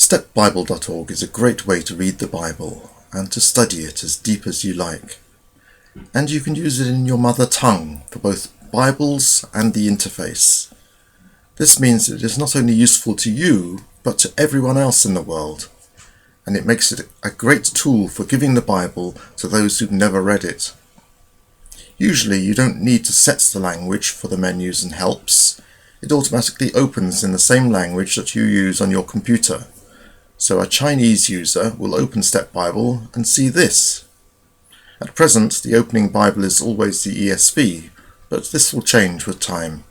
StepBible.org is a great way to read the Bible and to study it as deep as you like. And you can use it in your mother tongue for both Bibles and the interface. This means it is not only useful to you, but to everyone else in the world. And it makes it a great tool for giving the Bible to those who've never read it. Usually you don't need to set the language for the menus and helps. It automatically opens in the same language that you use on your computer. So a Chinese user will open StepBible and see this. At present, the opening Bible is always the ESV, but this will change with time.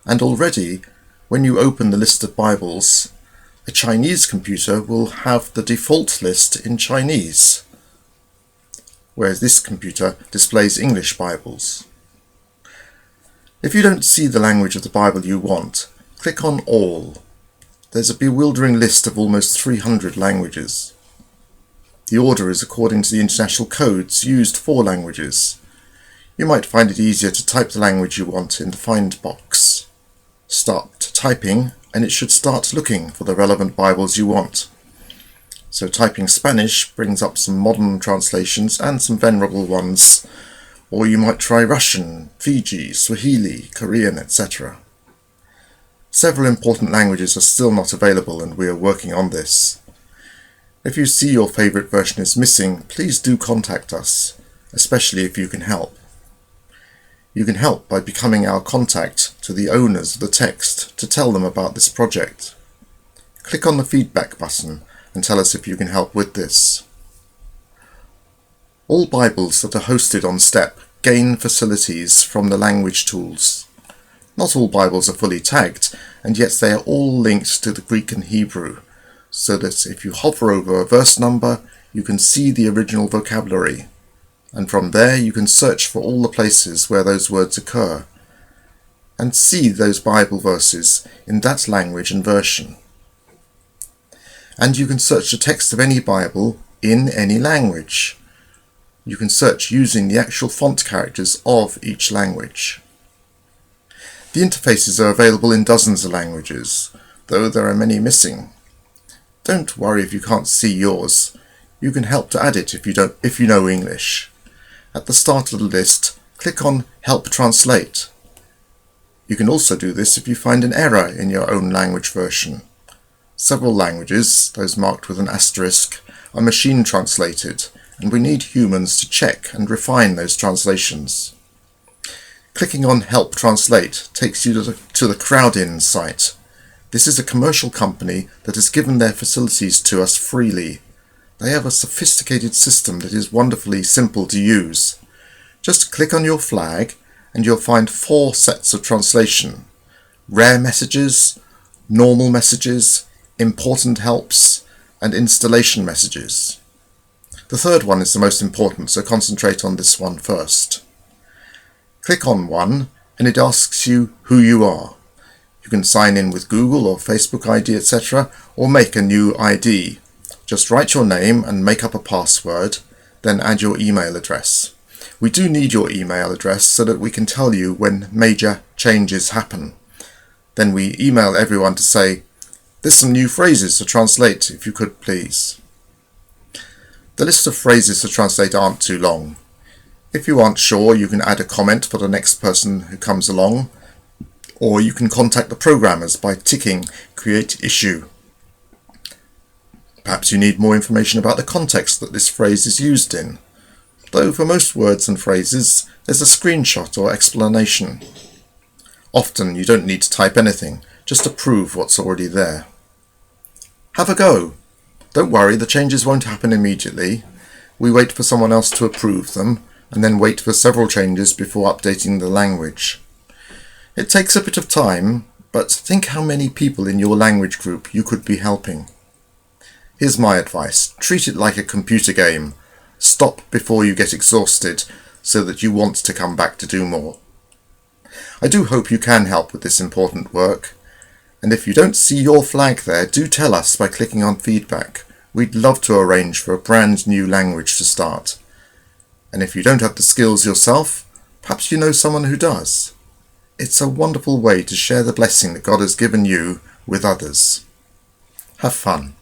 And already, when you open the list of Bibles, a Chinese computer will have the default list in Chinese, whereas this computer displays English Bibles. If you don't see the language of the Bible you want, click on All. There's a bewildering list of almost 300 languages. The order is according to the international codes used for languages. You might find it easier to type the language you want in the Find box. Start typing and it should start looking for the relevant Bibles you want. So typing Spanish brings up some modern translations and some venerable ones, or you might try Russian, Fiji, Swahili, Korean, etc. Several important languages are still not available and we are working on this. If you see your favourite version is missing, please do contact us, especially if you can help. You can help by becoming our contact to the owners of the text to tell them about this project. Click on the feedback button and tell us if you can help with this. All Bibles that are hosted on STEP gain facilities from the language tools. Not all Bibles are fully tagged, and yet they are all linked to the Greek and Hebrew, so that if you hover over a verse number, you can see the original vocabulary, and from there you can search for all the places where those words occur, and see those Bible verses in that language and version. And you can search the text of any Bible in any language. You can search using the actual font characters of each language. The interfaces are available in dozens of languages, though there are many missing. Don't worry if you can't see yours. You can help to add it if you know English. At the start of the list, click on Help Translate. You can also do this if you find an error in your own language version. Several languages, those marked with an asterisk, are machine translated, and we need humans to check and refine those translations. Clicking on Help Translate takes you to the Crowdin site. This is a commercial company that has given their facilities to us freely. They have a sophisticated system that is wonderfully simple to use. Just click on your flag and you'll find 4 sets of translation: rare messages, normal messages, important helps, and installation messages. The third one is the most important, so concentrate on this one first. Click on one and it asks you who you are. You can sign in with Google or Facebook ID, etc., or make a new ID. Just write your name and make up a password, then add your email address. We do need your email address so that we can tell you when major changes happen. Then we email everyone to say, "There's some new phrases to translate, if you could please." The list of phrases to translate aren't too long. If you aren't sure, you can add a comment for the next person who comes along, or you can contact the programmers by ticking Create Issue. Perhaps you need more information about the context that this phrase is used in, though for most words and phrases there's a screenshot or explanation. Often you don't need to type anything, just approve what's already there. Have a go. Don't worry, the changes won't happen immediately. We wait for someone else to approve them, and then wait for several changes before updating the language. It takes a bit of time, but think how many people in your language group you could be helping. Here's my advice: treat it like a computer game. Stop before you get exhausted, so that you want to come back to do more. I do hope you can help with this important work, and if you don't see your flag there, do tell us by clicking on feedback. We'd love to arrange for a brand new language to start. And if you don't have the skills yourself, perhaps you know someone who does. It's a wonderful way to share the blessing that God has given you with others. Have fun.